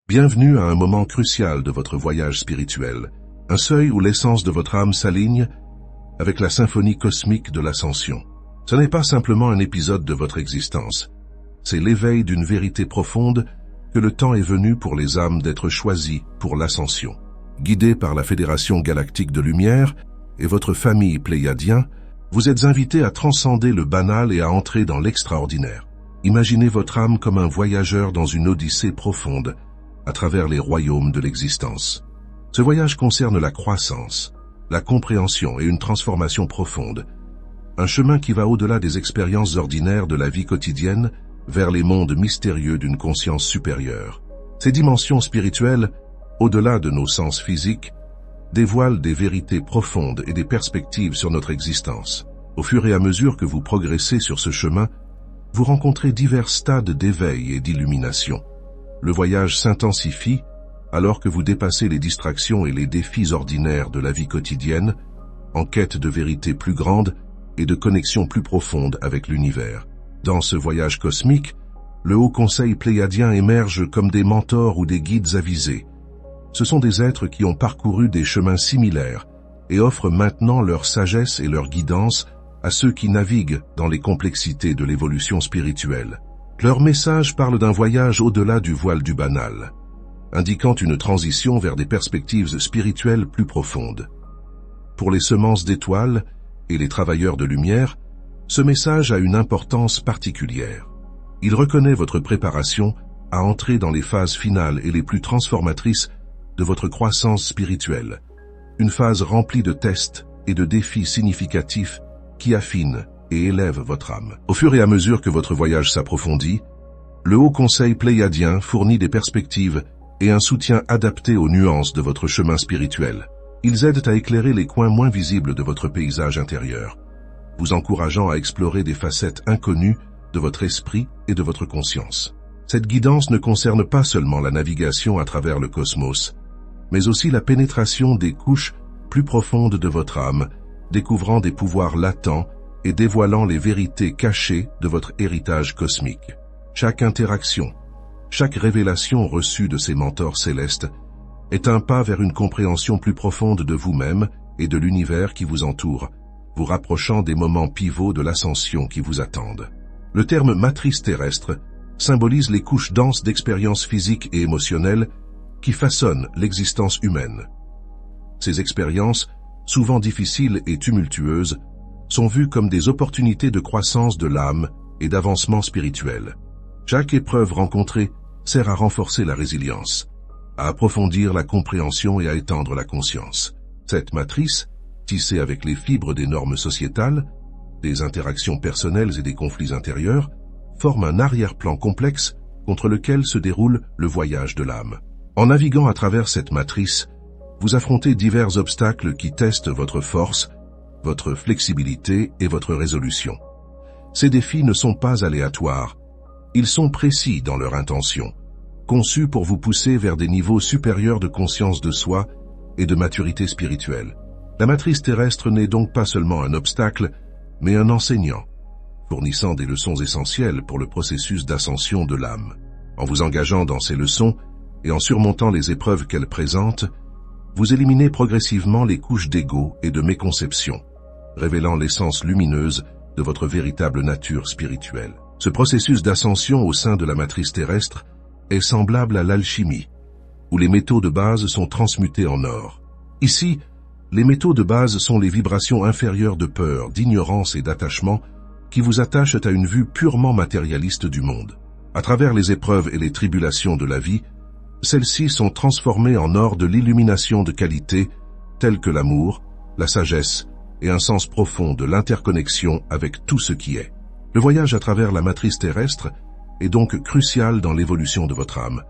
Bienvenue à un moment crucial de votre voyage spirituel, un seuil où l'essence de votre âme s'aligne avec la symphonie cosmique de l'ascension. Ce n'est pas simplement un épisode de votre existence, c'est l'éveil d'une vérité profonde que le temps est venu pour les âmes d'être choisies pour l'ascension. Guidés par la Fédération Galactique de Lumière et votre famille pléiadien, vous êtes invités à transcender le banal et à entrer dans l'extraordinaire. Imaginez votre âme comme un voyageur dans une odyssée profonde à travers les royaumes de l'existence. Ce voyage concerne la croissance, la compréhension et une transformation profonde, un chemin qui va au-delà des expériences ordinaires de la vie quotidienne vers les mondes mystérieux d'une conscience supérieure. Ces dimensions spirituelles, au-delà de nos sens physiques, dévoilent des vérités profondes et des perspectives sur notre existence. Au fur et à mesure que vous progressez sur ce chemin, vous rencontrez divers stades d'éveil et d'illumination. Le voyage s'intensifie alors que vous dépassez les distractions et les défis ordinaires de la vie quotidienne, en quête de vérités plus grandes et de connexions plus profondes avec l'univers. Dans ce voyage cosmique, le Haut Conseil pléiadien émerge comme des mentors ou des guides avisés. Ce sont des êtres qui ont parcouru des chemins similaires et offrent maintenant leur sagesse et leur guidance à ceux qui naviguent dans les complexités de l'évolution spirituelle. Leur message parle d'un voyage au-delà du voile du banal, indiquant une transition vers des perspectives spirituelles plus profondes. Pour les semences d'étoiles et les travailleurs de lumière, ce message a une importance particulière. Il reconnaît votre préparation à entrer dans les phases finales et les plus transformatrices de votre croissance spirituelle, une phase remplie de tests et de défis significatifs qui affinent et élèvent votre âme. Au fur et à mesure que votre voyage s'approfondit, le Haut Conseil pléiadien fournit des perspectives et un soutien adapté aux nuances de votre chemin spirituel. Ils aident à éclairer les coins moins visibles de votre paysage intérieur, vous encourageant à explorer des facettes inconnues de votre esprit et de votre conscience. Cette guidance ne concerne pas seulement la navigation à travers le cosmos, mais aussi la pénétration des couches plus profondes de votre âme, découvrant des pouvoirs latents et dévoilant les vérités cachées de votre héritage cosmique. Chaque interaction, chaque révélation reçue de ces mentors célestes est un pas vers une compréhension plus profonde de vous-même et de l'univers qui vous entoure, vous rapprochant des moments pivots de l'ascension qui vous attendent. Le terme matrice terrestre symbolise les couches denses d'expériences physiques et émotionnelles qui façonnent l'existence humaine. Ces expériences, souvent difficiles et tumultueuses, sont vues comme des opportunités de croissance de l'âme et d'avancement spirituel. Chaque épreuve rencontrée sert à renforcer la résilience, à approfondir la compréhension et à étendre la conscience. Cette matrice, tissée avec les fibres des normes sociétales, des interactions personnelles et des conflits intérieurs, forme un arrière-plan complexe contre lequel se déroule le voyage de l'âme. En naviguant à travers cette matrice, vous affrontez divers obstacles qui testent votre force, votre flexibilité et votre résolution. Ces défis ne sont pas aléatoires, ils sont précis dans leur intention, conçus pour vous pousser vers des niveaux supérieurs de conscience de soi et de maturité spirituelle. La matrice terrestre n'est donc pas seulement un obstacle, mais un enseignant, fournissant des leçons essentielles pour le processus d'ascension de l'âme. En vous engageant dans ces leçons et en surmontant les épreuves qu'elles présentent, vous éliminez progressivement les couches d'ego et de méconception, révélant l'essence lumineuse de votre véritable nature spirituelle. Ce processus d'ascension au sein de la matrice terrestre est semblable à l'alchimie, où les métaux de base sont transmutés en or. Ici, les métaux de base sont les vibrations inférieures de peur, d'ignorance et d'attachement qui vous attachent à une vue purement matérialiste du monde. À travers les épreuves et les tribulations de la vie, celles-ci sont transformées en or de l'illumination de qualité telles que l'amour, la sagesse et un sens profond de l'interconnexion avec tout ce qui est. Le voyage à travers la matrice terrestre est donc crucial dans l'évolution de votre âme,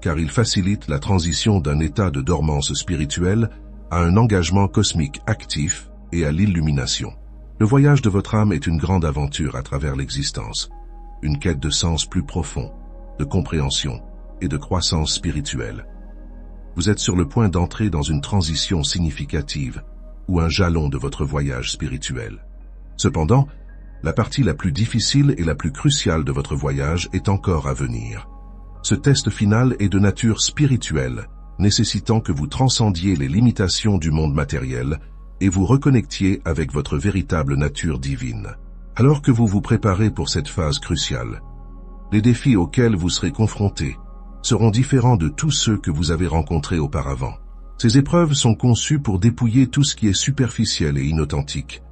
car il facilite la transition d'un état de dormance spirituelle à un engagement cosmique actif et à l'illumination. Le voyage de votre âme est une grande aventure à travers l'existence, une quête de sens plus profond, de compréhension et de croissance spirituelle. Vous êtes sur le point d'entrer dans une transition significative ou un jalon de votre voyage spirituel. Cependant, la partie la plus difficile et la plus cruciale de votre voyage est encore à venir. Ce test final est de nature spirituelle, nécessitant que vous transcendiez les limitations du monde matériel et vous reconnectiez avec votre véritable nature divine. Alors que vous vous préparez pour cette phase cruciale, les défis auxquels vous serez confrontés seront différents de tous ceux que vous avez rencontrés auparavant. Ces épreuves sont conçues pour dépouiller tout ce qui est superficiel et inauthentique,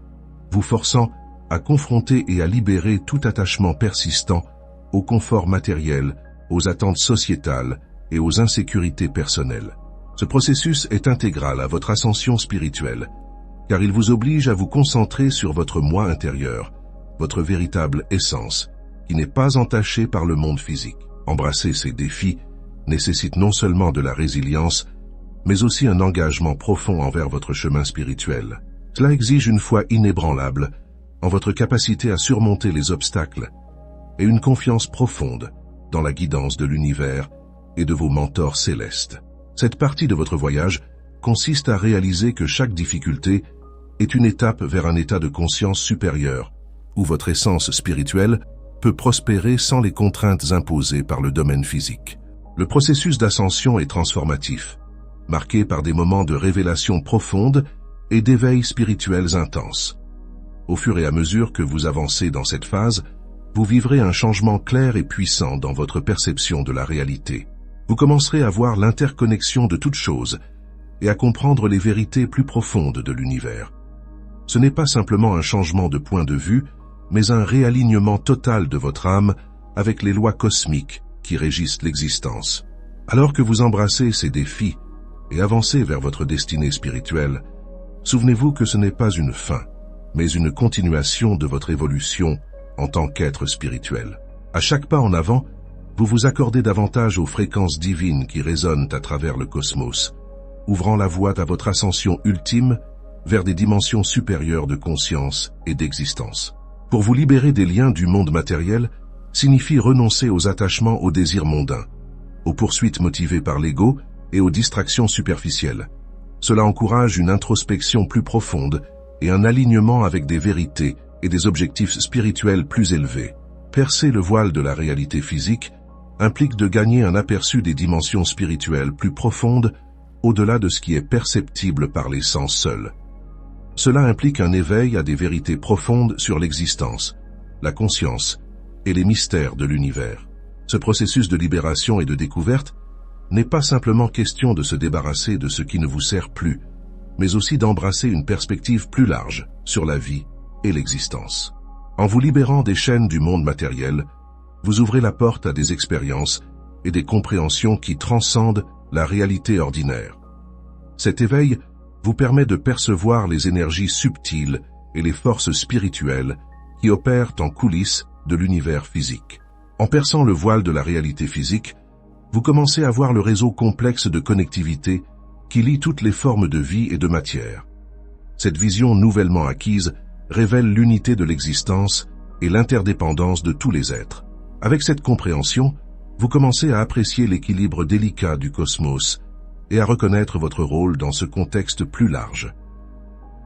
vous forçant à confronter et à libérer tout attachement persistant au confort matériel, aux attentes sociétales et aux insécurités personnelles. Ce processus est intégral à votre ascension spirituelle, car il vous oblige à vous concentrer sur votre moi intérieur, votre véritable essence, qui n'est pas entachée par le monde physique. Embrasser ces défis nécessite non seulement de la résilience, mais aussi un engagement profond envers votre chemin spirituel. Cela exige une foi inébranlable en votre capacité à surmonter les obstacles et une confiance profonde dans la guidance de l'univers et de vos mentors célestes. Cette partie de votre voyage consiste à réaliser que chaque difficulté est une étape vers un état de conscience supérieur, où votre essence spirituelle peut prospérer sans les contraintes imposées par le domaine physique. Le processus d'ascension est transformatif, marqué par des moments de révélation profonde et d'éveil spirituels intenses. Au fur et à mesure que vous avancez dans cette phase, vous vivrez un changement clair et puissant dans votre perception de la réalité. Vous commencerez à voir l'interconnexion de toutes choses et à comprendre les vérités plus profondes de l'univers. Ce n'est pas simplement un changement de point de vue, mais un réalignement total de votre âme avec les lois cosmiques qui régissent l'existence. Alors que vous embrassez ces défis et avancez vers votre destinée spirituelle, souvenez-vous que ce n'est pas une fin, mais une continuation de votre évolution en tant qu'être spirituel. À chaque pas en avant, vous vous accordez davantage aux fréquences divines qui résonnent à travers le cosmos, ouvrant la voie à votre ascension ultime vers des dimensions supérieures de conscience et d'existence. Pour vous libérer des liens du monde matériel signifie renoncer aux attachements aux désirs mondains, aux poursuites motivées par l'ego et aux distractions superficielles. Cela encourage une introspection plus profonde et un alignement avec des vérités et des objectifs spirituels plus élevés. Percer le voile de la réalité physique implique de gagner un aperçu des dimensions spirituelles plus profondes au-delà de ce qui est perceptible par les sens seuls. Cela implique un éveil à des vérités profondes sur l'existence, la conscience et les mystères de l'univers. Ce processus de libération et de découverte n'est pas simplement question de se débarrasser de ce qui ne vous sert plus, mais aussi d'embrasser une perspective plus large sur la vie et l'existence. En vous libérant des chaînes du monde matériel, vous ouvrez la porte à des expériences et des compréhensions qui transcendent la réalité ordinaire. Cet éveil vous permet de percevoir les énergies subtiles et les forces spirituelles qui opèrent en coulisses de l'univers physique. En perçant le voile de la réalité physique, vous commencez à voir le réseau complexe de connectivité qui lie toutes les formes de vie et de matière. Cette vision nouvellement acquise révèle l'unité de l'existence et l'interdépendance de tous les êtres. Avec cette compréhension, vous commencez à apprécier l'équilibre délicat du cosmos et à reconnaître votre rôle dans ce contexte plus large.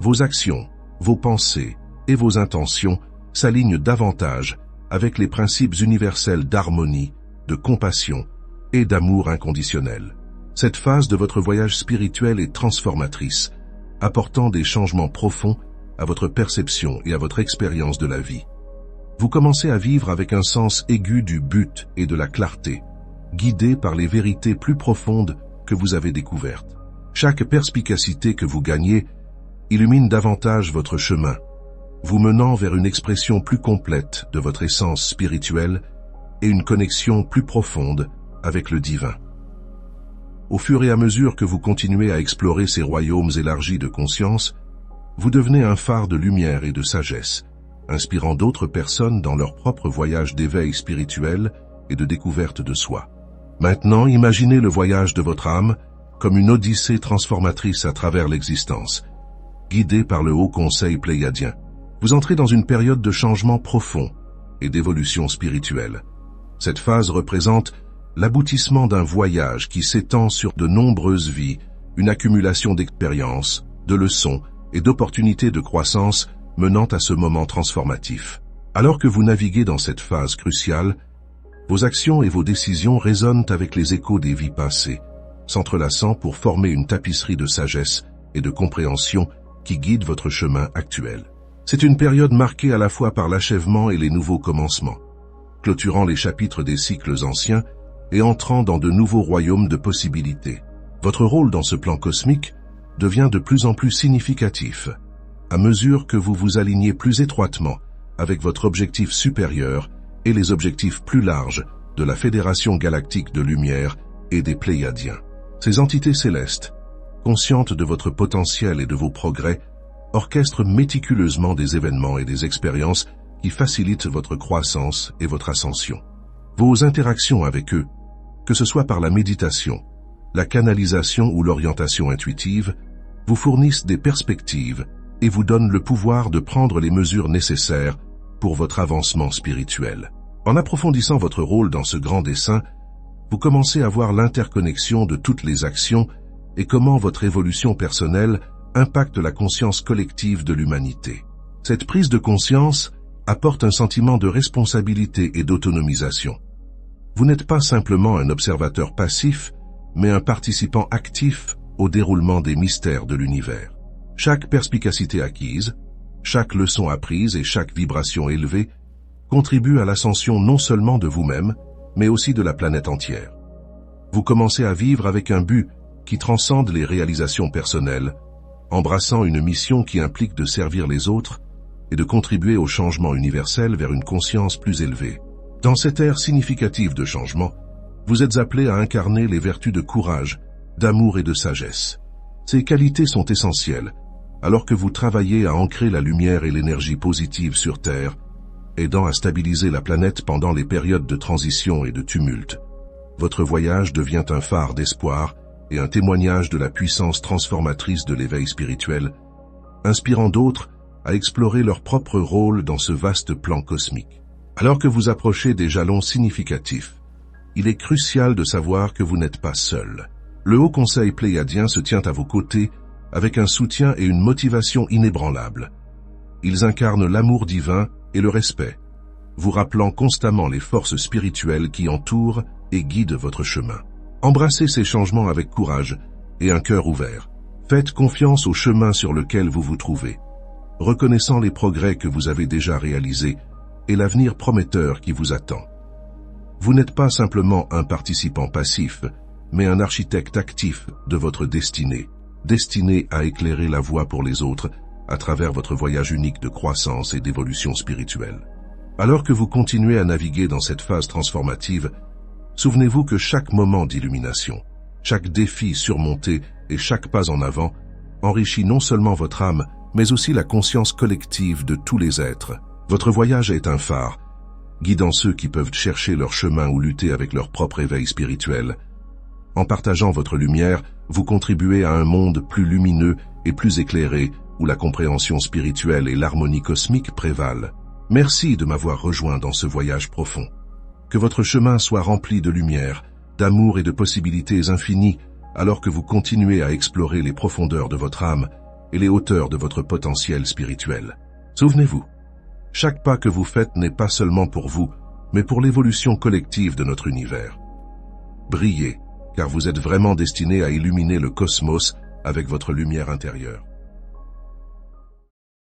Vos actions, vos pensées et vos intentions s'alignent davantage avec les principes universels d'harmonie, de compassion et d'amour inconditionnel. Cette phase de votre voyage spirituel est transformatrice, apportant des changements profonds à votre perception et à votre expérience de la vie. Vous commencez à vivre avec un sens aigu du but et de la clarté, guidé par les vérités plus profondes que vous avez découvertes. Chaque perspicacité que vous gagnez illumine davantage votre chemin, vous menant vers une expression plus complète de votre essence spirituelle et une connexion plus profonde avec le divin. Au fur et à mesure que vous continuez à explorer ces royaumes élargis de conscience, vous devenez un phare de lumière et de sagesse, inspirant d'autres personnes dans leur propre voyage d'éveil spirituel et de découverte de soi. Maintenant, imaginez le voyage de votre âme comme une odyssée transformatrice à travers l'existence, guidée par le Haut Conseil pléiadien. Vous entrez dans une période de changement profond et d'évolution spirituelle. Cette phase représente l'aboutissement d'un voyage qui s'étend sur de nombreuses vies, une accumulation d'expériences, de leçons et d'opportunités de croissance menant à ce moment transformatif. Alors que vous naviguez dans cette phase cruciale, Vos actions et vos décisions résonnent avec les échos des vies passées, s'entrelaçant pour former une tapisserie de sagesse et de compréhension qui guide votre chemin actuel. C'est une période marquée à la fois par l'achèvement et les nouveaux commencements, clôturant les chapitres des cycles anciens et entrant dans de nouveaux royaumes de possibilités. Votre rôle dans ce plan cosmique devient de plus en plus significatif, à mesure que vous vous alignez plus étroitement avec votre objectif supérieur et les objectifs plus larges de la Fédération galactique de lumière et des Pléiadiens. Ces entités célestes, conscientes de votre potentiel et de vos progrès, orchestrent méticuleusement des événements et des expériences qui facilitent votre croissance et votre ascension. Vos interactions avec eux, que ce soit par la méditation, la canalisation ou l'orientation intuitive, vous fournissent des perspectives et vous donnent le pouvoir de prendre les mesures nécessaires pour votre avancement spirituel. En approfondissant votre rôle dans ce grand dessein, vous commencez à voir l'interconnexion de toutes les actions et comment votre évolution personnelle impacte la conscience collective de l'humanité. Cette prise de conscience apporte un sentiment de responsabilité et d'autonomisation. Vous n'êtes pas simplement un observateur passif, mais un participant actif au déroulement des mystères de l'univers. Chaque perspicacité acquise, chaque leçon apprise et chaque vibration élevée contribue à l'ascension non seulement de vous-même, mais aussi de la planète entière. Vous commencez à vivre avec un but qui transcende les réalisations personnelles, embrassant une mission qui implique de servir les autres et de contribuer au changement universel vers une conscience plus élevée. Dans cette ère significative de changement, vous êtes appelé à incarner les vertus de courage, d'amour et de sagesse. Ces qualités sont essentielles, alors que vous travaillez à ancrer la lumière et l'énergie positive sur Terre, aidant à stabiliser la planète pendant les périodes de transition et de tumulte. Votre voyage devient un phare d'espoir et un témoignage de la puissance transformatrice de l'éveil spirituel, inspirant d'autres à explorer leur propre rôle dans ce vaste plan cosmique. Alors que vous approchez des jalons significatifs, il est crucial de savoir que vous n'êtes pas seul. Le Haut Conseil pléiadien se tient à vos côtés avec un soutien et une motivation inébranlables. Ils incarnent l'amour divin et le respect, vous rappelant constamment les forces spirituelles qui entourent et guident votre chemin. Embrassez ces changements avec courage et un cœur ouvert. Faites confiance au chemin sur lequel vous vous trouvez, reconnaissant les progrès que vous avez déjà réalisés et l'avenir prometteur qui vous attend. Vous n'êtes pas simplement un participant passif, mais un architecte actif de votre destinée, destiné à éclairer la voie pour les autres à travers votre voyage unique de croissance et d'évolution spirituelle. Alors que vous continuez à naviguer dans cette phase transformative, souvenez-vous que chaque moment d'illumination, chaque défi surmonté et chaque pas en avant enrichit non seulement votre âme, mais aussi la conscience collective de tous les êtres. Votre voyage est un phare, guidant ceux qui peuvent chercher leur chemin ou lutter avec leur propre éveil spirituel. En partageant votre lumière, vous contribuez à un monde plus lumineux et plus éclairé, où la compréhension spirituelle et l'harmonie cosmique prévalent. Merci de m'avoir rejoint dans ce voyage profond. Que votre chemin soit rempli de lumière, d'amour et de possibilités infinies, alors que vous continuez à explorer les profondeurs de votre âme et les hauteurs de votre potentiel spirituel. Souvenez-vous, chaque pas que vous faites n'est pas seulement pour vous, mais pour l'évolution collective de notre univers. Brillez, car vous êtes vraiment destiné à illuminer le cosmos avec votre lumière intérieure.